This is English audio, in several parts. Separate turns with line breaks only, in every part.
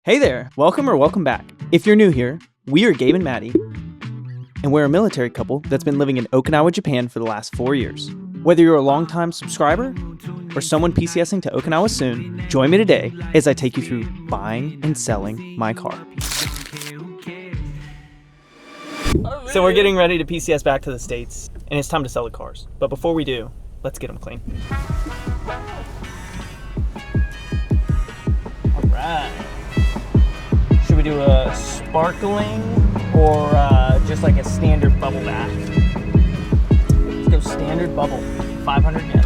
Hey there, welcome or welcome back. If you're new here, we are Gabe and Maddie, and we're a military couple that's been living in Okinawa, Japan for the last 4 years. Whether you're a longtime subscriber or someone PCSing to Okinawa soon, join me today as I take you through buying and selling my car. So we're getting ready to PCS back to the States, and it's time to sell the cars. But before we do, let's get them clean. All right. Should we do a sparkling or just like a standard bubble bath? Let's go standard bubble, 500 yen.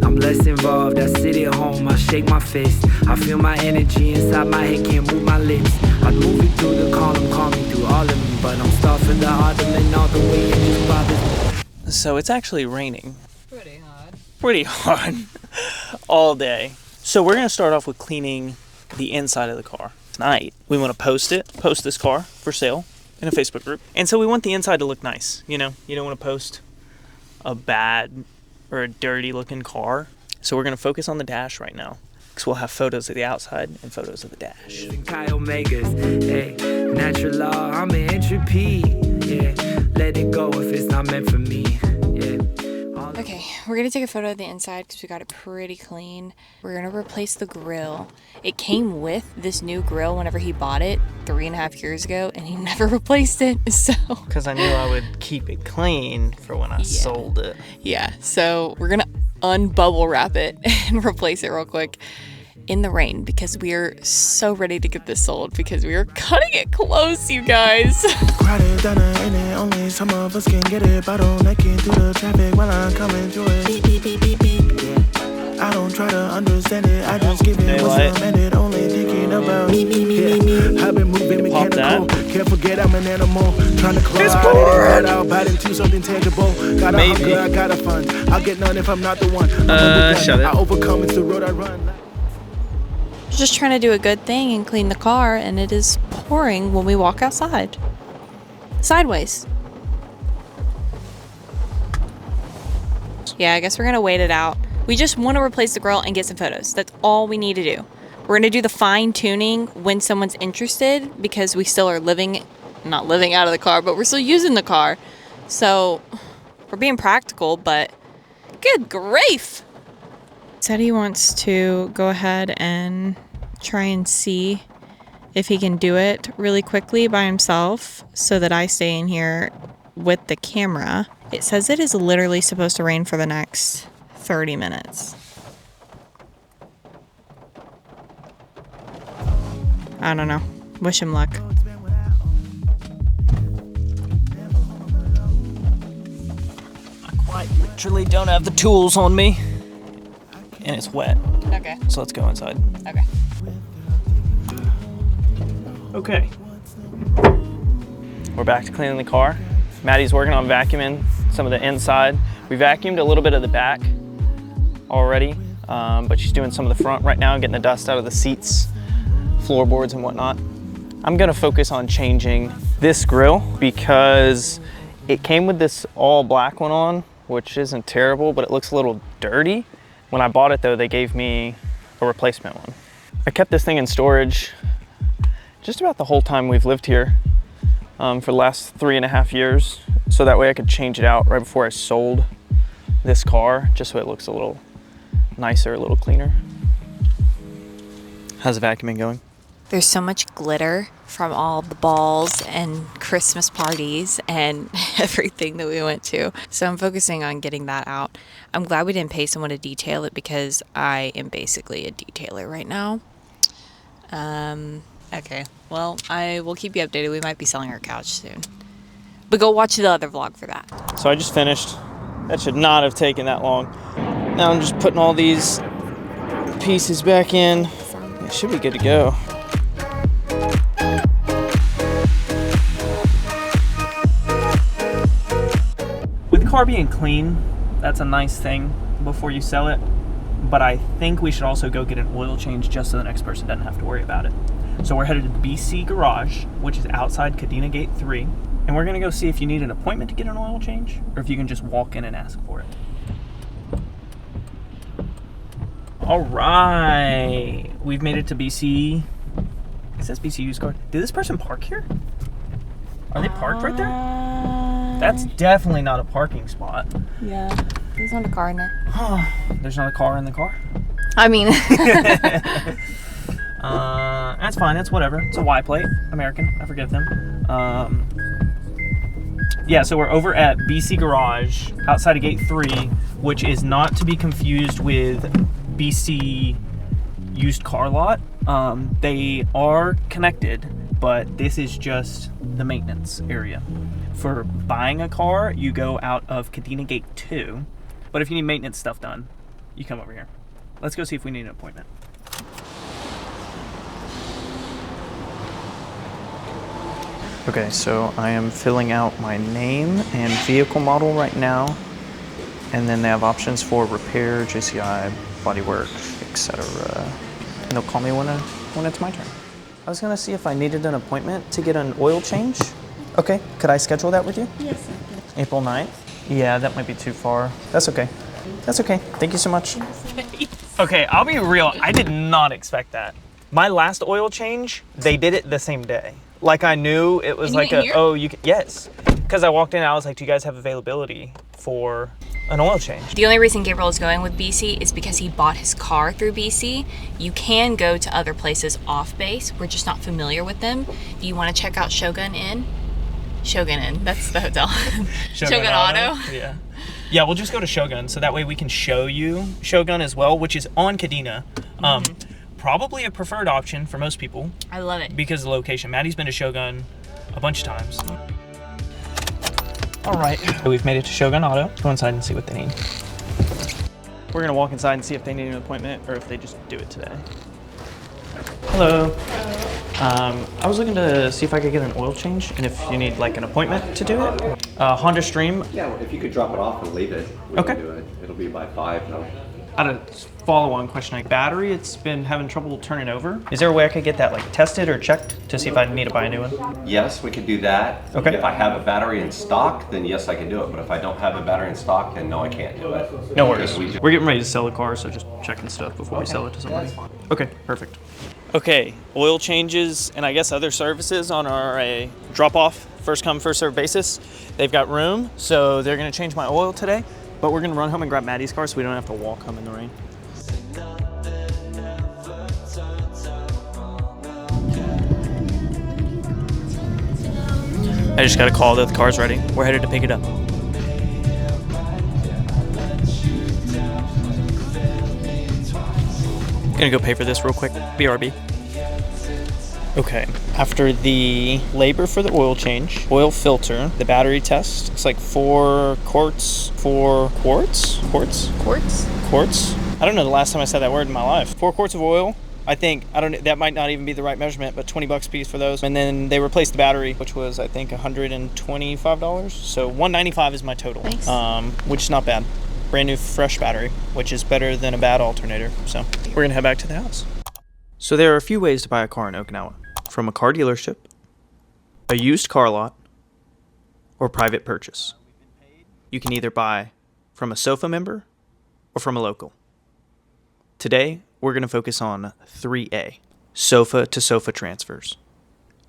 I'm less involved, I sit at home, I shake my fist. I feel my energy inside my head, can't move my lips. I'm moving through the column, calming through all of me. But I'm starving the autumn and all the way it just bothers me.
So it's actually raining. Pretty hard all day. So we're going to start off with cleaning the inside of the car. Tonight, we want to post this car for sale in a Facebook group. And so we want the inside to look nice, you know? You don't want to post a bad or a dirty looking car. So we're going to focus on the dash right now, because we'll have photos of the outside and photos of the dash.
Chi Omegas, hey, natural law, I'm an entropy, yeah. Let it go if it's not meant for me, yeah.
Okay, we're gonna take a photo of the inside because we got it pretty clean. We're gonna replace the grill. It came with this new grill whenever he bought it 3.5 years ago, and he never replaced it, so.
Because I knew I would keep it clean for when I sold it.
Yeah, so we're gonna unbubble wrap it and replace it real quick in the rain because we are so ready to get this sold because we are cutting it close, you guys.
Crowded down in it, only some of us can get it. Bottlenecking through the traffic while I'm coming through it. Beep, beep, beep, beep, beep. Yeah. I don't try to understand it, I just give it what's demanded. Only thinking about me. Yeah. I've been moving mechanical, can't forget I'm an animal. Trying to claw out it and head out, bite into something tangible. Got a hunger, I got a fund. I'll get none if I'm not the one.
Shut it.
I overcome, it's the road I run.
Just trying to do a good thing and clean the car, and it is pouring when we walk outside. Sideways. Yeah, I guess we're gonna wait it out. We just want to replace the grill and get some photos. That's all we need to do. We're gonna do the fine tuning when someone's interested because we still are not living out of the car, but we're still using the car. So we're being practical, but good grief. Said he wants to go ahead and try and see if he can do it really quickly by himself so that I stay in here with the camera. It says it is literally supposed to rain for the next 30 minutes. I don't know. Wish him luck.
I quite literally don't have the tools on me. And it's wet.
Okay.
So let's go inside.
Okay.
Okay. We're back to cleaning the car. Maddie's working on vacuuming some of the inside. We vacuumed a little bit of the back already, but she's doing some of the front right now, getting the dust out of the seats, floorboards and whatnot. I'm gonna focus on changing this grill because it came with this all black one on, which isn't terrible, but it looks a little dirty. When I bought it though, they gave me a replacement one. I kept this thing in storage just about the whole time we've lived here for the last 3.5 years. So that way I could change it out right before I sold this car, just so it looks a little nicer, a little cleaner. How's the vacuuming going?
There's so much glitter from all the balls and Christmas parties and everything that we went to. So I'm focusing on getting that out. I'm glad we didn't pay someone to detail it because I am basically a detailer right now. Okay, well, I will keep you updated. We might be selling our couch soon. But go watch the other vlog for that.
So I just finished. That should not have taken that long. Now I'm just putting all these pieces back in. It should be good to go. With the car being clean, that's a nice thing before you sell it. But I think we should also go get an oil change just so the next person doesn't have to worry about it. So we're headed to the BC garage, which is outside Kadena Gate 3. And we're gonna go see if you need an appointment to get an oil change or if you can just walk in and ask for it. All right, we've made it to BC. It says BC used car. Did this person park here? Are they parked right there? That's definitely not a parking spot.
Yeah, there's not a car in there.
There's not a car in the car?
I mean,
that's fine. It's whatever. It's a Y plate. American. I forgive them. Yeah, so we're over at BC Garage outside of Gate 3, which is not to be confused with BC Used Car Lot. They are connected, but this is just the maintenance area. For buying a car, you go out of Kadena Gate 2, but if you need maintenance stuff done, you come over here. Let's go see if we need an appointment. Okay, so I am filling out my name and vehicle model right now, and then they have options for repair, JCI, bodywork, etc. And they'll call me when it's my turn. I was gonna see if I needed an appointment to get an oil change. Okay, could I schedule that with you?
Yes, sir.
April 9th? Yeah, that might be too far. That's okay. That's okay. Thank you so much. Okay, I'll be real. I did not expect that. My last oil change, they did it the same day. Like I knew it was like yes. Because I walked in and I was like, do you guys have availability for an oil change?
the only reason Gabriel is going with BC is because he bought his car through BC. You can go to other places off base. We're just not familiar with them. If you want to check out Shogun Inn, that's the hotel. Shogun Auto.
Yeah. Yeah, we'll just go to Shogun, so that way we can show you Shogun as well, which is on Kadena. Probably a preferred option for most people.
I love it.
Because of the location. Maddie's been to Shogun a bunch of times. All right, so we've made it to Shogun Auto. Go inside and see what they need. We're gonna walk inside and see if they need an appointment or if they just do it today. Hello. I was looking to see if I could get an oil change and if you need like an appointment to do it. Honda Stream.
Yeah, well, if you could drop it off and leave it, we
Okay.
can do it. It'll be by 5 now.
I had a follow-on question. Like battery, it's been having trouble turning over. Is there a way I could get that like tested or checked to see if I need to buy a new one?
Yes, we could do that.
Okay.
If I have a battery in stock, then yes, I can do it. But if I don't have a battery in stock, then no, I can't do it.
No worries.
Because
We're getting ready to sell the car, so just checking stuff before we sell it to somebody. Okay, perfect. Okay, oil changes and I guess other services on our drop-off, first come, first served basis. They've got room, so they're gonna change my oil today, but we're gonna run home and grab Maddie's car so we don't have to walk home in the rain. I just got a call that the car's ready. We're headed to pick it up. Gonna go pay for this real quick. BRB. Okay, after the labor for the oil change, oil filter, the battery test, it's like 4 quarts. I don't know the last time I said that word in my life. 4 quarts of oil. I think, that might not even be the right measurement, but $20 a piece for those. And then they replaced the battery, which was, I think, $125. So $195 is my total,
Nice.
Which is not bad. Brand new fresh battery, which is better than a bad alternator. So we're gonna head back to the house. So there are a few ways to buy a car in Okinawa. From a car dealership, a used car lot, or private purchase. You can either buy from a SOFA member or from a local. Today, we're going to focus on 3A, SOFA to SOFA transfers.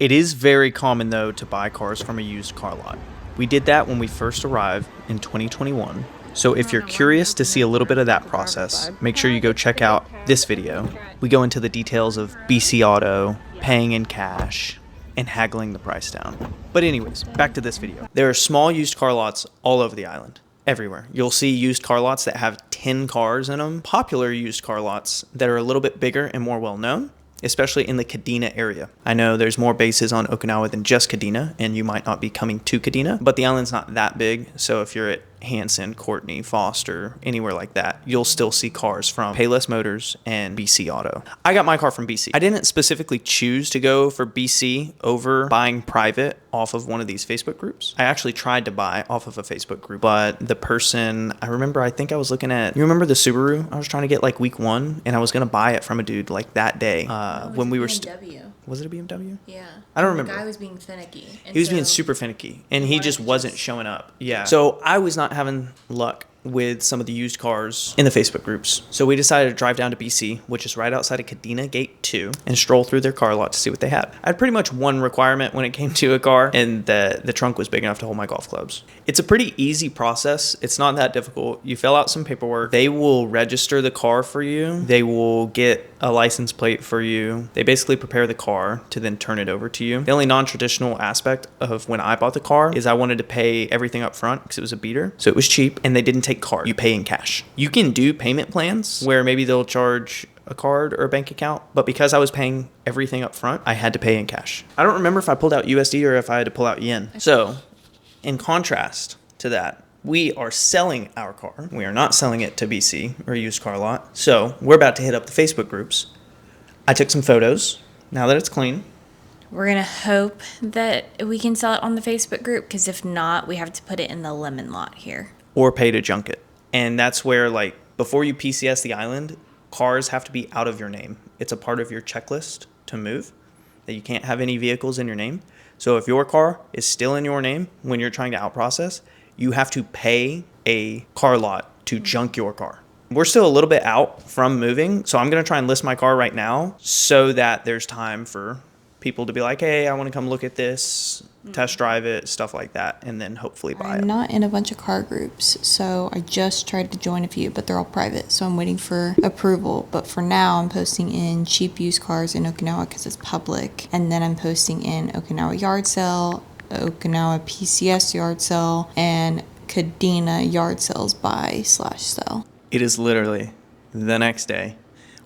It is very common, though, to buy cars from a used car lot. We did that when we first arrived in 2021. So if you're curious to see a little bit of that process, make sure you go check out this video. We go into the details of BC Auto, paying in cash, and haggling the price down. But anyways, back to this video. There are small used car lots all over the island. Everywhere. You'll see used car lots that have 10 cars in them. Popular used car lots that are a little bit bigger and more well known, especially in the Kadena area. I know there's more bases on Okinawa than just Kadena, and you might not be coming to Kadena, but the island's not that big, so if you're at Hanson, Courtney, Foster, anywhere like that, you'll still see cars from Payless Motors and BC Auto. I got my car from BC. I didn't specifically choose to go for BC over buying private off of one of these Facebook groups. I actually tried to buy off of a Facebook group, but the person, I think I was looking at, you remember the Subaru? I was trying to get like week 1, and I was going to buy it from a dude like that day when we were... Was it a BMW?
Yeah.
I don't remember.
The guy was being finicky.
He was being super finicky, and he just wasn't showing up. Yeah. So I was not having luck with some of the used cars in the Facebook groups. So we decided to drive down to BC, which is right outside of Kadena Gate 2, and stroll through their car lot to see what they had. I had pretty much one requirement when it came to a car, and the trunk was big enough to hold my golf clubs. It's a pretty easy process. It's not that difficult. You fill out some paperwork. They will register the car for you. They will get a license plate for you. They basically prepare the car to then turn it over to you. The only non-traditional aspect of when I bought the car is I wanted to pay everything up front because it was a beater. So it was cheap, and they didn't take card. You pay in cash. You can do payment plans where maybe they'll charge a card or a bank account, but because I was paying everything up front, I had to pay in cash. I don't remember if I pulled out USD or if I had to pull out yen. So in contrast to that, we are selling our car. We are not selling it to BC or a used car lot. So we're about to hit up the Facebook groups. I took some photos. Now that it's clean,
We're going to hope that we can sell it on the Facebook group, because if not, we have to put it in the lemon lot here.
or pay to junk it. And that's where, like, before you PCS the island, cars have to be out of your name. It's a part of your checklist to move, that you can't have any vehicles in your name. So if your car is still in your name when you're trying to outprocess, you have to pay a car lot to junk your car. We're still a little bit out from moving, so I'm going to try and list my car right now so that there's time for people to be like, hey, I want to come look at this, test drive it, stuff like that, and then hopefully buy it.
I'm not in a bunch of car groups, so I just tried to join a few, but they're all private, so I'm waiting for approval. But for now, I'm posting in cheap used cars in Okinawa because it's public, and then I'm posting in Okinawa yard sale, Okinawa PCS yard sale, and Kadena yard sales buy/sell.
It is literally the next day.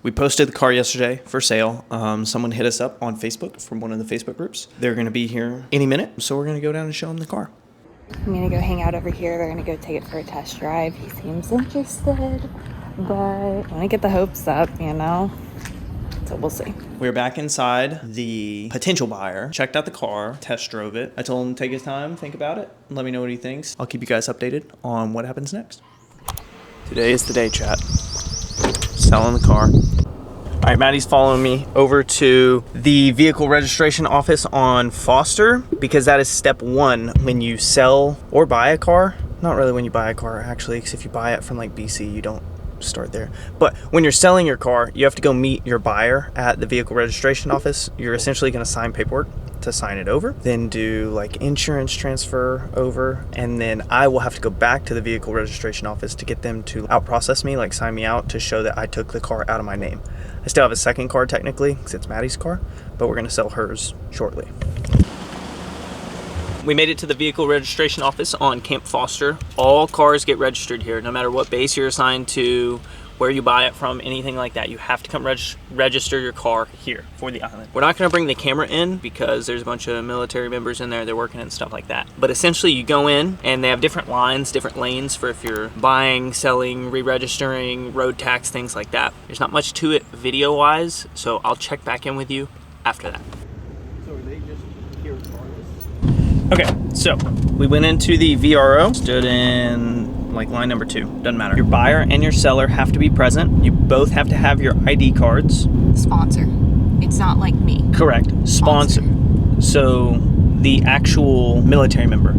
We posted the car yesterday for sale. Someone hit us up on Facebook from one of the Facebook groups. They're going to be here any minute, so we're going to go down and show them the car.
I'm going to go hang out over here. They're going to go take it for a test drive. He seems interested, but I want to get the hopes up, you know? So we'll see.
We're back inside. The potential buyer checked out the car, test drove it. I told him to take his time, think about it, and let me know what he thinks. I'll keep you guys updated on what happens next. Today is the day, chat. Selling the car. All right, Maddie's following me over to the vehicle registration office on Foster, because that is step one when you sell or buy a car. Not really when you buy a car, actually, because if you buy it from like BC, you don't start there. But when you're selling your car, you have to go meet your buyer at the vehicle registration office. You're essentially going to sign paperwork to sign it over, then do like insurance transfer over, and then I will have to go back to the vehicle registration office to get them to out-process me, like sign me out to show that I took the car out of my name. I still have a second car technically because it's Maddie's car, but we're going to sell hers shortly. We made it to the vehicle registration office on Camp Foster. All cars get registered here, no matter what base you're assigned to, where you buy it from, anything like that. You have to come register your car here for the island. We're not gonna bring the camera in because there's a bunch of military members in there, they're working and stuff like that. But essentially you go in and they have different lines, different lanes for if you're buying, selling, re-registering, road tax, things like that. There's not much to it video-wise, so I'll check back in with you after that. So are they just here regardless? Okay, so we went into the VRO, stood in like line number 2, doesn't matter. Your buyer and your seller have to be present. You both have to have your ID cards.
Sponsor. It's not like me.
Correct. Sponsor. So the actual military member.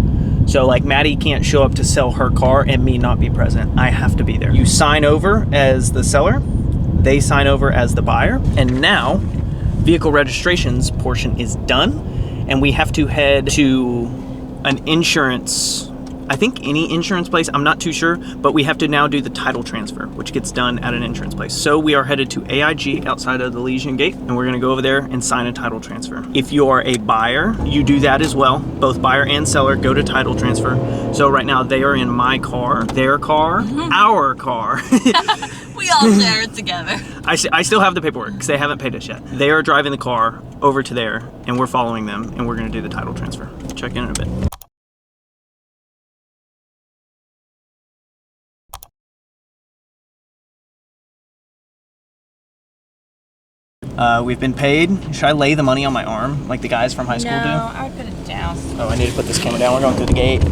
So like Maddie can't show up to sell her car and me not be present. I have to be there. You sign over as the seller. They sign over as the buyer. And now vehicle registrations portion is done. And we have to head to an insurance, I think any insurance place, I'm not too sure, but we have to now do the title transfer, which gets done at an insurance place. So we are headed to AIG outside of the Legion Gate, and we're gonna go over there and sign a title transfer. If you are a buyer, you do that as well. Both buyer and seller go to title transfer. So right now they are in my car, their car, our car.
We all share it together.
I still have the paperwork because they haven't paid us yet. They are driving the car over to there, and we're following them, and we're gonna do the title transfer. Check in a bit. We've been paid. Should I lay the money on my arm like the guys from high school do?
No, I would put it down.
Oh, I need to put this camera down. We're going through the gate.